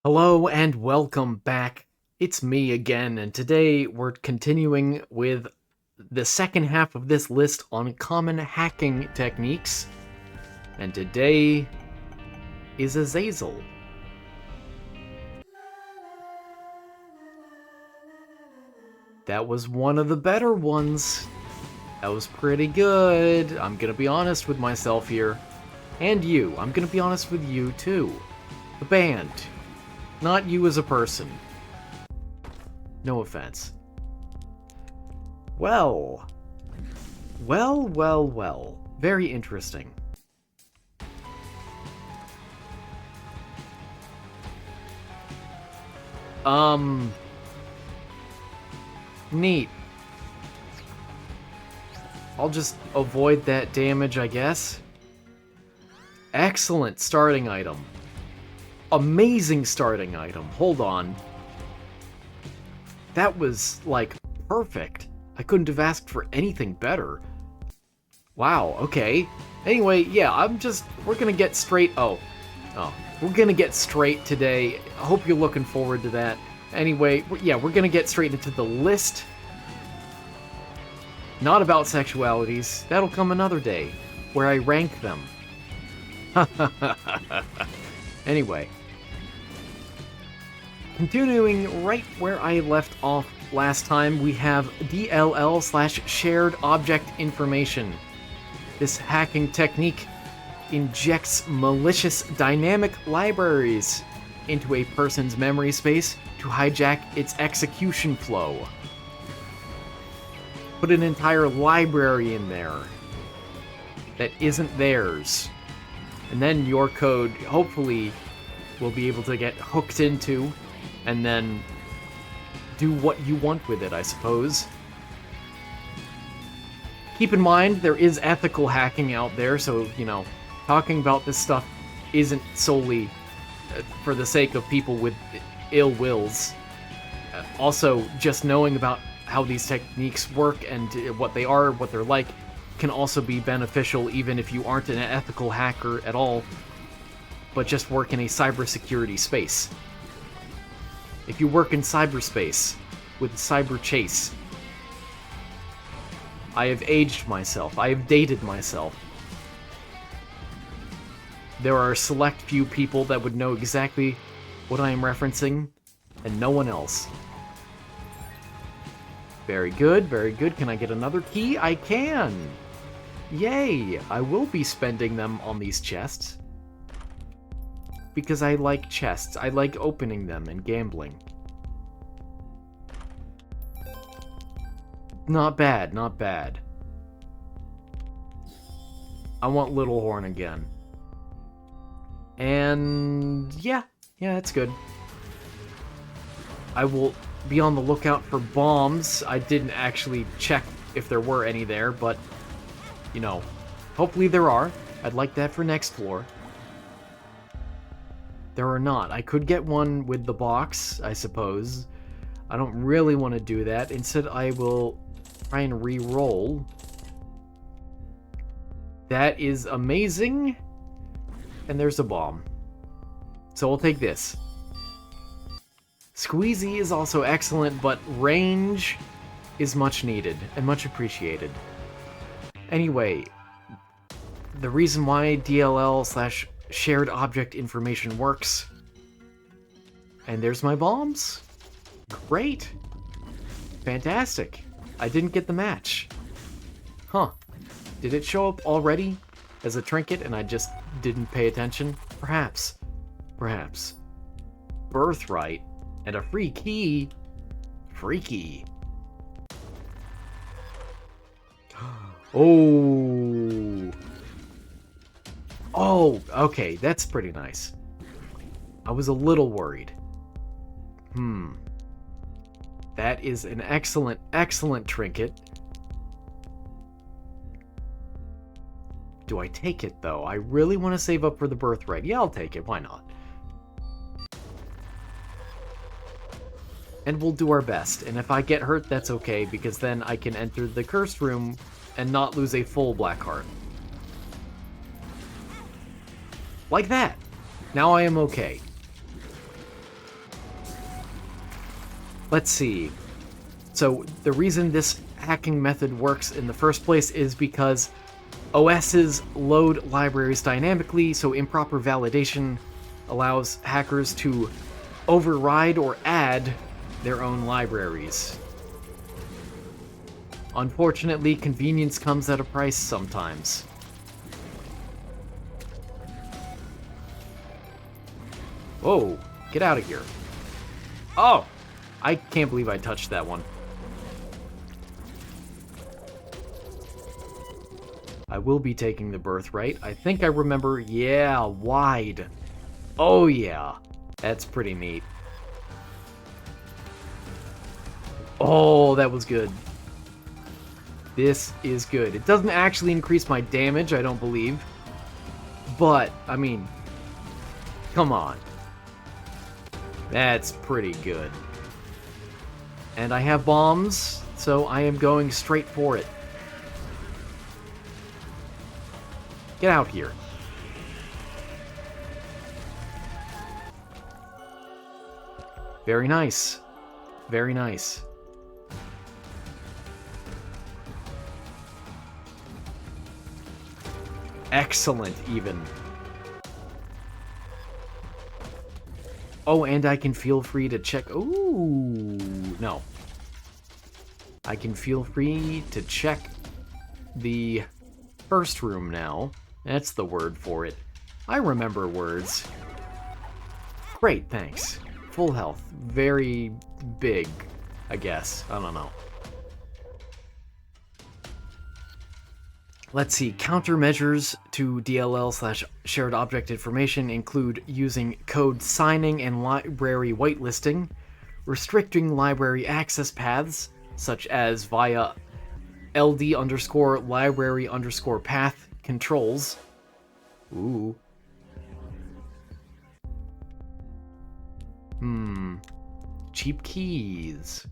Hello and welcome back. It's me again, and today we're continuing with the second half of this list on common hacking techniques. And today is Azazel. That was one of the better ones. That was pretty good. I'm gonna be honest with myself here. And you. I'm gonna be honest with you too. The band. Not you as a person. No offense. Well. Well. Very interesting. Neat. I'll just avoid that damage, I guess. Excellent starting item. Amazing starting item. Hold on. That was, like, perfect. I couldn't have asked for anything better. Wow, okay. Anyway, yeah, we're gonna get straight... We're gonna get straight today. I hope you're looking forward to that. Anyway, we're gonna get straight into the list. Not about sexualities. That'll come another day, where I rank them. Anyway. Continuing right where I left off last time, we have DLL/shared object information. This hacking technique injects malicious dynamic libraries into a person's memory space to hijack its execution flow. Put an entire library in there that isn't theirs. And then your code, hopefully, will be able to get hooked into and then do what you want with it, I suppose. Keep in mind, there is ethical hacking out there, so, talking about this stuff isn't solely for the sake of people with ill wills. Also, just knowing about how these techniques work and what they are, what they're like, can also be beneficial even if you aren't an ethical hacker at all, but just work in a cybersecurity space. If you work in cyberspace with cyber chase, I have aged myself. I have dated myself. There are a select few people that would know exactly what I am referencing, and no one else. Very good, very good. Can I get another key? I can! Yay! I will be spending them on these chests. Because I like chests. I like opening them and gambling. Not bad, not bad. I want Little Horn again. And yeah, it's good. I will be on the lookout for bombs. I didn't actually check if there were any there, but, hopefully there are. I'd like that for next floor. There are not. I could get one with the box, I suppose. I don't really want to do that. Instead, I will try and re-roll. That is amazing. And there's a bomb. So I'll take this. Squeezy is also excellent, but range is much needed and much appreciated. Anyway, the reason why DLL/shared object information works. And there's my bombs. Great. Fantastic. I didn't get the match. Huh. Did it show up already as a trinket and I just didn't pay attention? Perhaps. Birthright and a free key. Freaky. Oh, okay, that's pretty nice. I was a little worried. That is an excellent trinket. Do I take it, though? I really want to save up for the birthright. Yeah, I'll take it. Why not? And we'll do our best. And if I get hurt, that's okay, because then I can enter the cursed room and not lose a full black heart. Like that. Now I am okay. Let's see. So the reason this hacking method works in the first place is because OSs load libraries dynamically, so improper validation allows hackers to override or add their own libraries. Unfortunately, convenience comes at a price sometimes. Whoa, get out of here. Oh, I can't believe I touched that one. I will be taking the birthright. I think I remember, yeah, wide. Oh yeah, that's pretty neat. Oh, that was good. This is good. It doesn't actually increase my damage, I don't believe. But, I mean, come on. That's pretty good. And I have bombs, so I am going straight for it. Get out here. Very nice. Very nice. Excellent, even. Oh, and I can feel free to check... Ooh, no. I can feel free to check the first room now. That's the word for it. I remember words. Great, thanks. Full health. Very big, I guess. I don't know. Let's see, countermeasures to DLL/shared object information include using code signing and library whitelisting, restricting library access paths, such as via LD_library_path controls. Ooh. Cheap keys.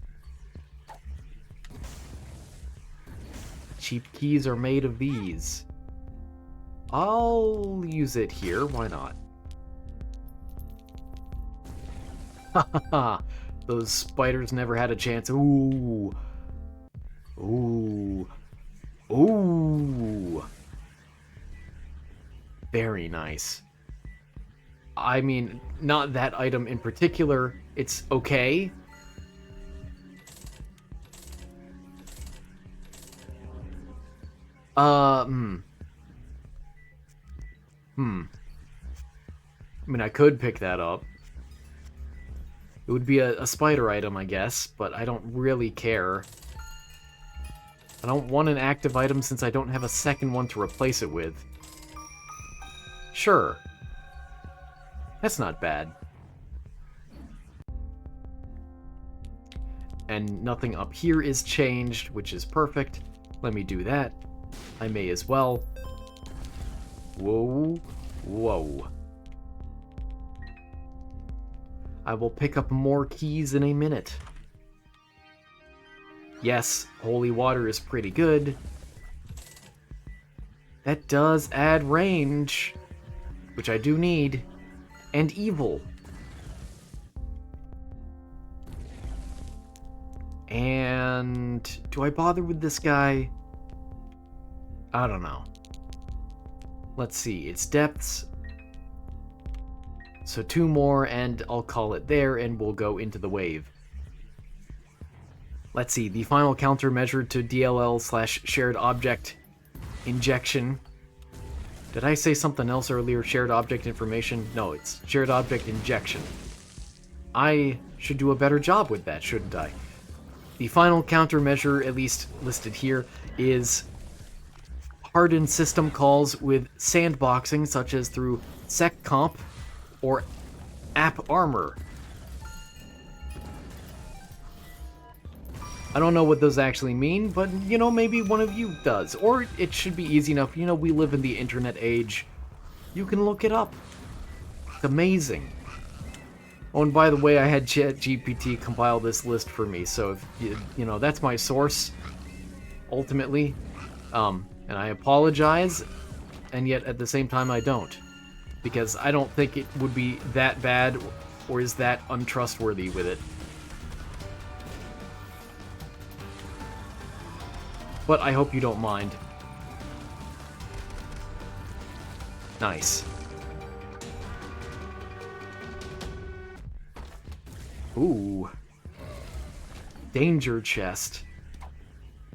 Cheap keys are made of these. I'll use it here, why not? Haha, those spiders never had a chance. Ooh. Ooh. Ooh. Very nice. I mean, not that item in particular. It's okay. I mean, I could pick that up. It would be a spider item, I guess, but I don't really care. I don't want an active item since I don't have a second one to replace it with. Sure. That's not bad. And nothing up here is changed, which is perfect. Let me do that. I may as well. Whoa. Whoa. I will pick up more keys in a minute. Yes, holy water is pretty good. That does add range, which I do need. And evil. And do I bother with this guy? I don't know. Let's see, it's depths. So 2 more and I'll call it there and we'll go into the wave. Let's see, the final countermeasure to DLL/shared object injection. Did I say something else earlier? Shared object information? No, it's shared object injection. I should do a better job with that, shouldn't I? The final countermeasure, at least listed here, is hardened system calls with sandboxing, such as through seccomp or app armor. I don't know what those actually mean, but, you know, maybe one of you does. Or it should be easy enough. You know, we live in the internet age. You can look it up. It's amazing. Oh, and by the way, I had ChatGPT compile this list for me, so, if you know, that's my source, ultimately. And I apologize, and yet at the same time I don't. Because I don't think it would be that bad, or is that untrustworthy with it. but I hope you don't mind. Nice. Ooh. Danger chest.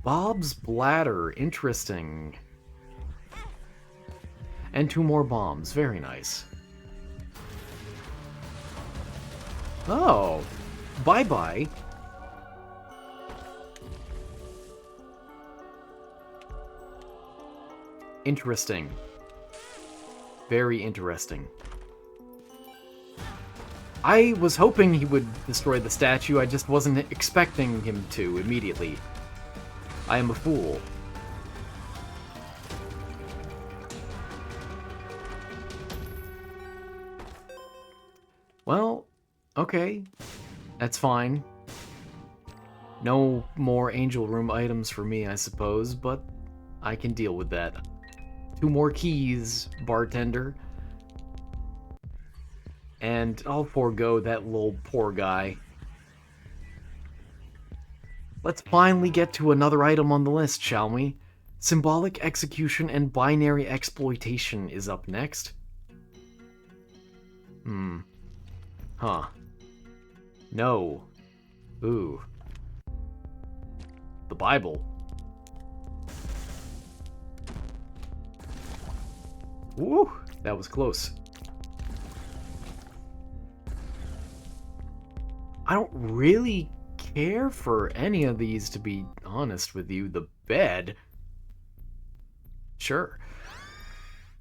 Bob's bladder. Interesting. And 2 more bombs. Very nice. Oh. Bye-bye. Interesting. Very interesting. I was hoping he would destroy the statue, I just wasn't expecting him to immediately. I am a fool. Well, okay. That's fine. No more Angel Room items for me, I suppose, but I can deal with that. 2 more keys, bartender. And I'll forego that little poor guy. Let's finally get to another item on the list, shall we? Symbolic Execution and Binary Exploitation is up next. Huh. No. Ooh. The Bible. Woo! That was close. I don't really care for any of these, to be honest with you. The bed? Sure.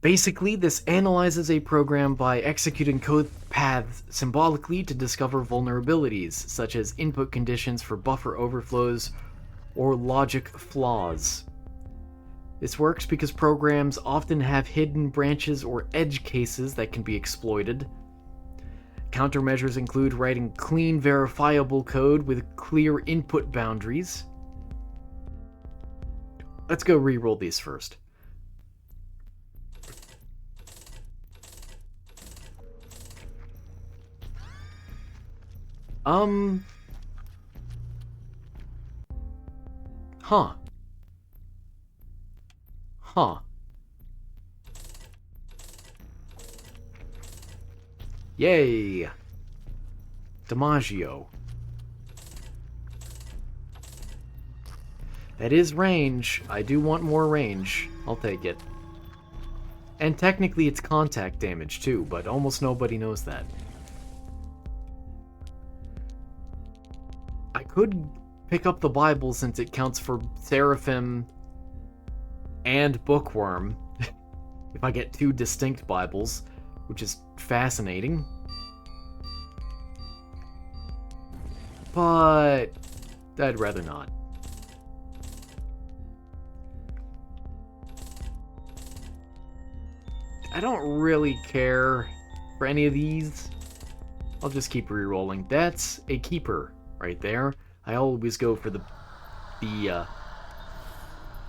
Basically, this analyzes a program by executing code paths symbolically to discover vulnerabilities, such as input conditions for buffer overflows or logic flaws. This works because programs often have hidden branches or edge cases that can be exploited. Countermeasures include writing clean, verifiable code with clear input boundaries. Let's go re-roll these first. Huh. Yay! DiMaggio. That is range. I do want more range. I'll take it. And technically it's contact damage too, but almost nobody knows that. I could pick up the Bible since it counts for Seraphim and Bookworm. If I get 2 distinct Bibles, which is fascinating. But I'd rather not. I don't really care for any of these. I'll just keep re-rolling. That's a keeper right there. I always go for the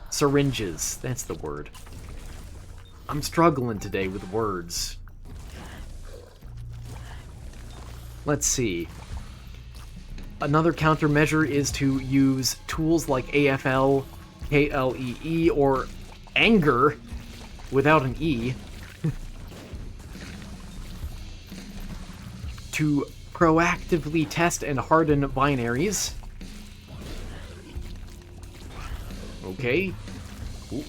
syringes. That's the word. I'm struggling today with words. Let's see. Another countermeasure is to use tools like AFL, KLEE, or anger without an E to proactively test and harden binaries. Okay. Ooh.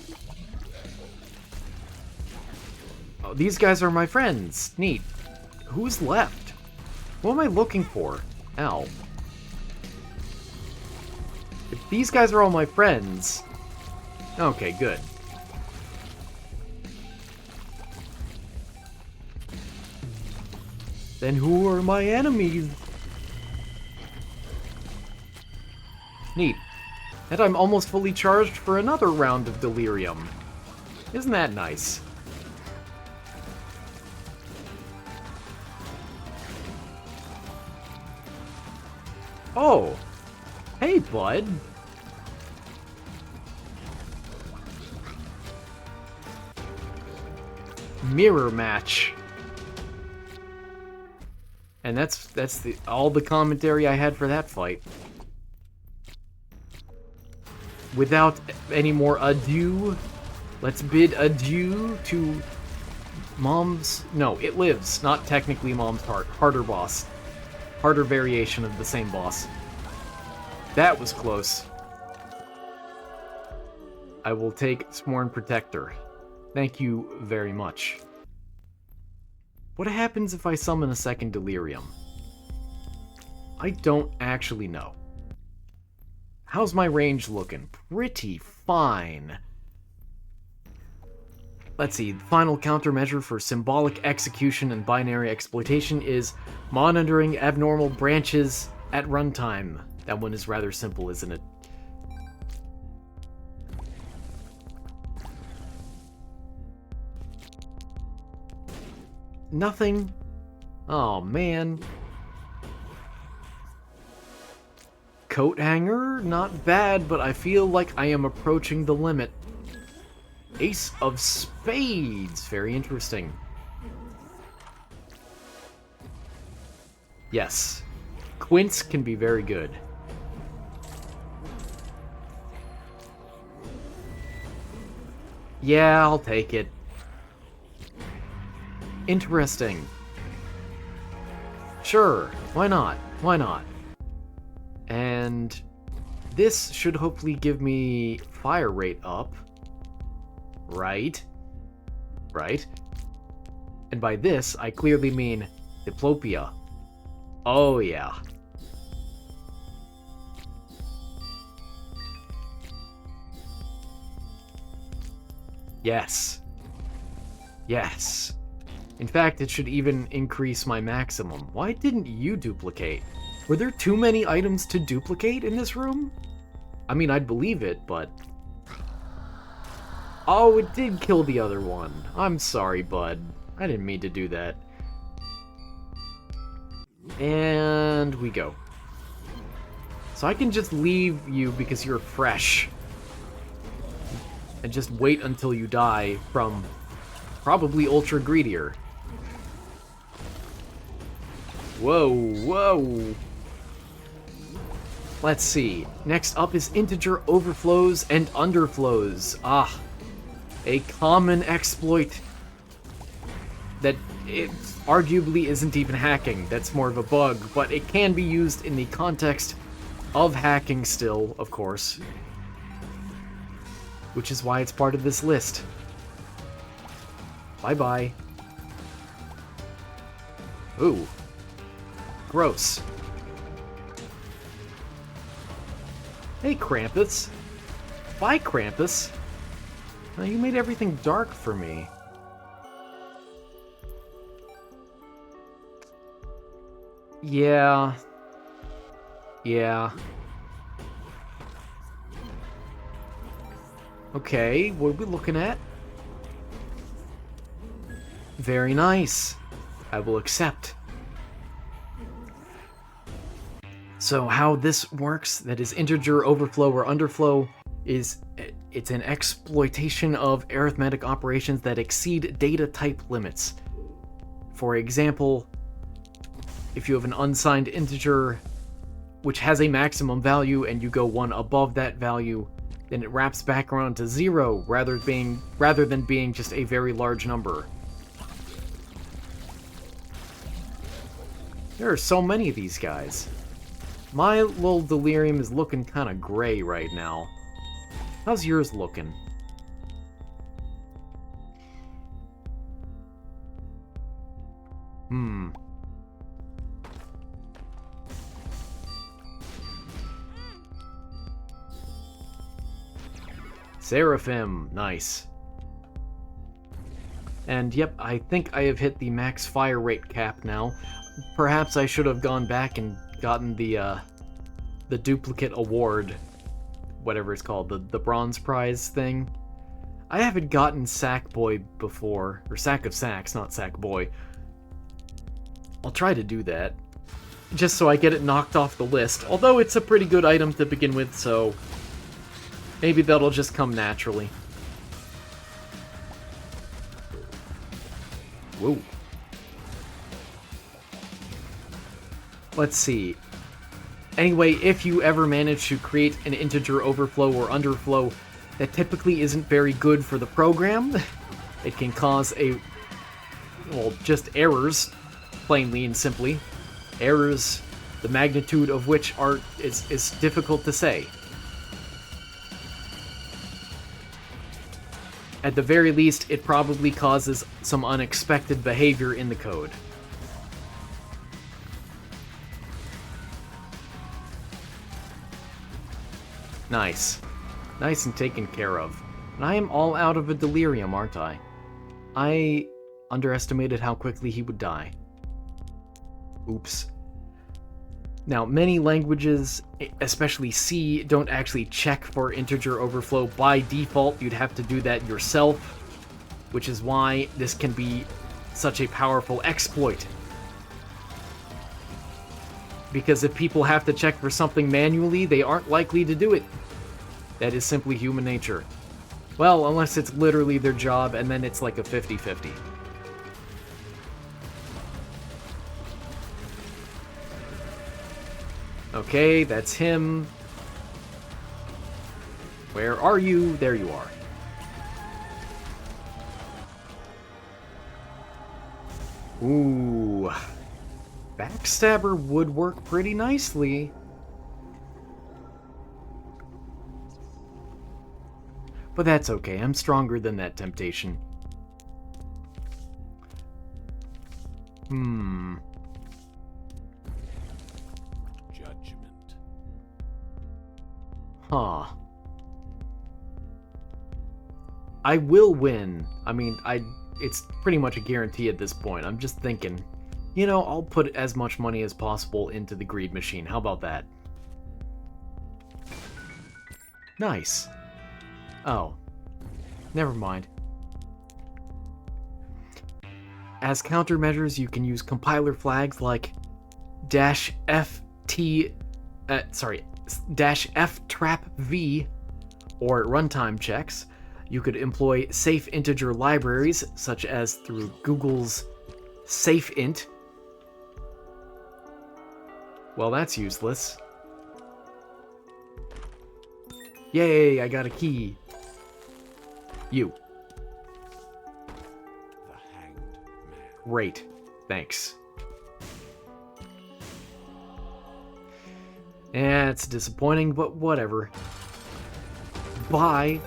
Oh, these guys are my friends. Neat. Who's left? What am I looking for? Ow. If these guys are all my friends... Okay, good. Then who are my enemies? Neat. And I'm almost fully charged for another round of delirium. Isn't that nice? Oh. Hey, bud. Mirror match. And that's all the commentary I had for that fight. without any more ado, let's bid adieu to Mom's... No, It Lives, not technically Mom's Heart. Harder boss. Harder variation of the same boss. That was close. I will take Sworn Protector. Thank you very much. What happens if I summon a second Delirium? I don't actually know. How's my range looking? Pretty fine. Let's see, the final countermeasure for symbolic execution and binary exploitation is monitoring abnormal branches at runtime. That one is rather simple, isn't it? Nothing. Oh, man. Coat hanger? Not bad, but I feel like I am approaching the limit. Ace of Spades. Very interesting. Yes. Quince can be very good. Yeah, I'll take it. Interesting. Sure, why not? Why not? And this should hopefully give me fire rate up. Right? Right? And by this, I clearly mean Diplopia. Oh yeah. Yes. Yes. In fact, it should even increase my maximum. Why didn't you duplicate? Were there too many items to duplicate in this room? I mean, I'd believe it, but... Oh, it did kill the other one. I'm sorry, bud. I didn't mean to do that. And we go. So I can just leave you because you're fresh. And just wait until you die from probably Ultra Greedier. Whoa, whoa. Let's see. Next up is integer overflows and underflows. Ah, a common exploit that it arguably isn't even hacking. That's more of a bug, but it can be used in the context of hacking still, of course. Which is why it's part of this list. Bye-bye. Ooh. Gross. Hey, Krampus. Bye, Krampus. Now, you made everything dark for me. Yeah. Yeah. Okay, what are we looking at? Very nice. I will accept. So how this works, that is integer overflow or underflow, is it's an exploitation of arithmetic operations that exceed data type limits. For example, if you have an unsigned integer which has a maximum value and you go one above that value, then it wraps back around to 0 rather than being just a very large number. There are so many of these guys. My little delirium is looking kind of gray right now. How's yours looking? Seraphim, nice. And yep, I think I have hit the max fire rate cap now. Perhaps I should have gone back and gotten the duplicate award, whatever it's called, the bronze prize thing. I haven't gotten Sackboy before, or Sack of Sacks, not Sackboy. I'll try to do that, just so I get it knocked off the list, although it's a pretty good item to begin with, so maybe that'll just come naturally. Whoa. Let's see. Anyway, if you ever manage to create an integer overflow or underflow, that typically isn't very good for the program. It can cause just errors, plainly and simply. Errors, the magnitude of which is difficult to say. At the very least, it probably causes some unexpected behavior in the code. Nice. Nice and taken care of. And I am all out of a delirium, aren't I? I underestimated how quickly he would die. Oops. Now, many languages, especially C, don't actually check for integer overflow by default. You'd have to do that yourself, which is why this can be such a powerful exploit. Because if people have to check for something manually, they aren't likely to do it. That is simply human nature. Well, unless it's literally their job, and then it's like a 50-50. Okay, that's him. Where are you? There you are. Ooh. Backstabber would work pretty nicely. But that's okay, I'm stronger than that temptation. Judgment. Huh. I will win. I mean, it's pretty much a guarantee at this point. I'm just thinking, you know, I'll put as much money as possible into the greed machine. How about that? Nice. Oh. Never mind. As countermeasures, you can use compiler flags like -ftrap-v or runtime checks. You could employ safe integer libraries, such as through Google's safeint. Well, that's useless. Yay, I got a key. You. The Hanged Man. Great. Thanks. Yeah, it's disappointing, but whatever. Bye.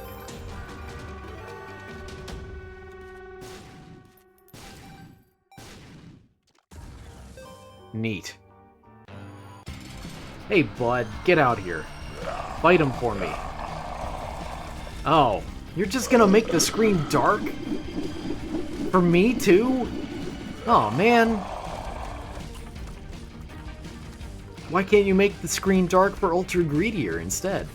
Neat. Hey, bud, get out here. Fight him for me. Oh, you're just gonna make the screen dark? For me, too? Oh, man. Why can't you make the screen dark for Ultra Greedier instead?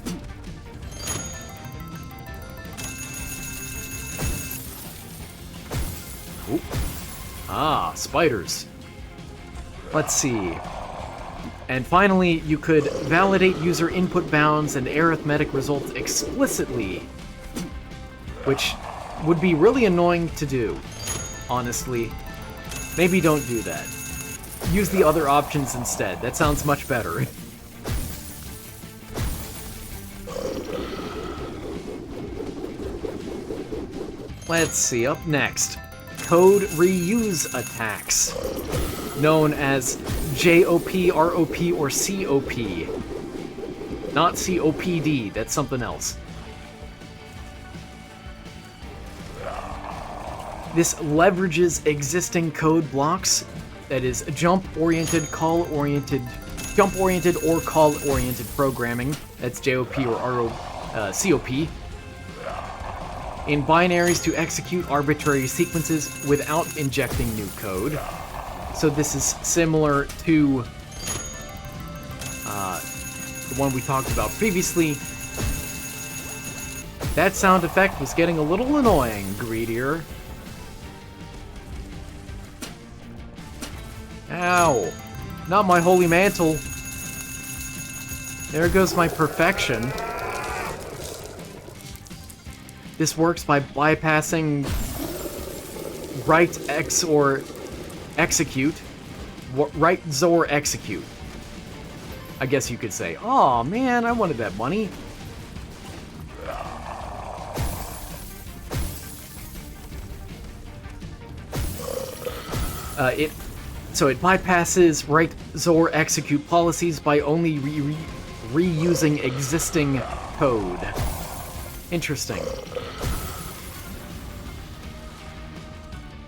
Oop. Ah, spiders. Let's see. And finally, you could validate user input bounds and arithmetic results explicitly, which would be really annoying to do, honestly. Maybe don't do that. Use the other options instead. That sounds much better. Let's see, up next. Code reuse attacks, known as JOP, ROP, or COP. Not COPD, that's something else. This leverages existing code blocks, that is jump-oriented, jump-oriented or call-oriented programming, that's JOP or COP, in binaries to execute arbitrary sequences without injecting new code. So this is similar to the one we talked about previously. That sound effect was getting a little annoying, Greedier. Ow! Not my holy mantle. There goes my perfection. This works by bypassing write X or execute. Write XOR execute. I guess you could say, "Oh man, I wanted that money." It bypasses write Zor execute policies by only reusing existing code. Interesting.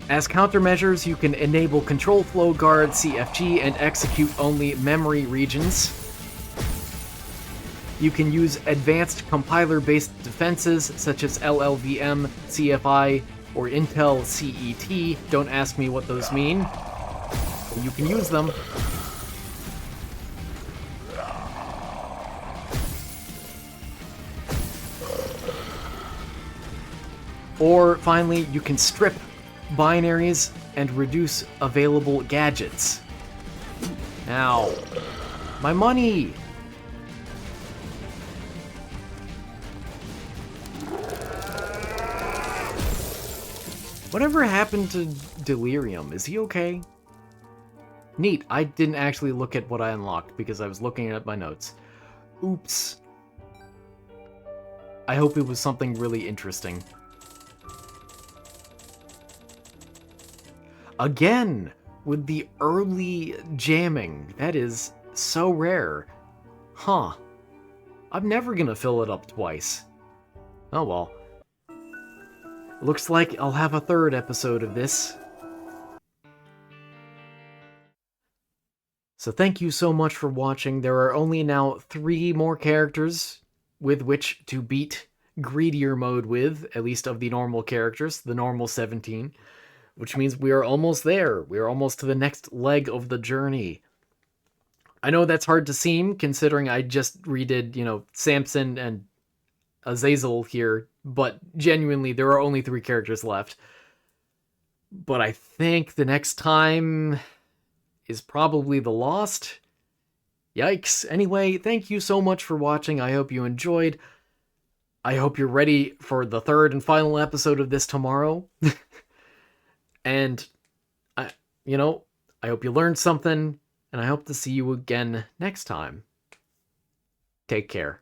As countermeasures, you can enable control flow guard CFG and execute only memory regions. You can use advanced compiler-based defenses such as LLVM, CFI, or Intel CET. Don't ask me what those mean. But you can use them. Or finally, you can strip binaries and reduce available gadgets. Now, my money! Whatever happened to Delirium? Is he okay? Neat, I didn't actually look at what I unlocked because I was looking at my notes. Oops. I hope it was something really interesting. Again, with the early jamming. That is so rare. Huh. I'm never gonna fill it up twice. Oh well. Looks like I'll have a third episode of this. So thank you so much for watching. There are only now 3 more characters with which to beat Greedier mode with, at least of the normal characters, the normal 17. Which means we are almost there. We are almost to the next leg of the journey. I know that's hard to seem, considering I just redid, Samson and Azazel here, but genuinely, there are only 3 characters left. But I think the next time is probably the Lost. Yikes. Anyway, thank you so much for watching. I hope you enjoyed. I hope you're ready for the third and final episode of this tomorrow. And, I hope you learned something, and I hope to see you again next time. Take care.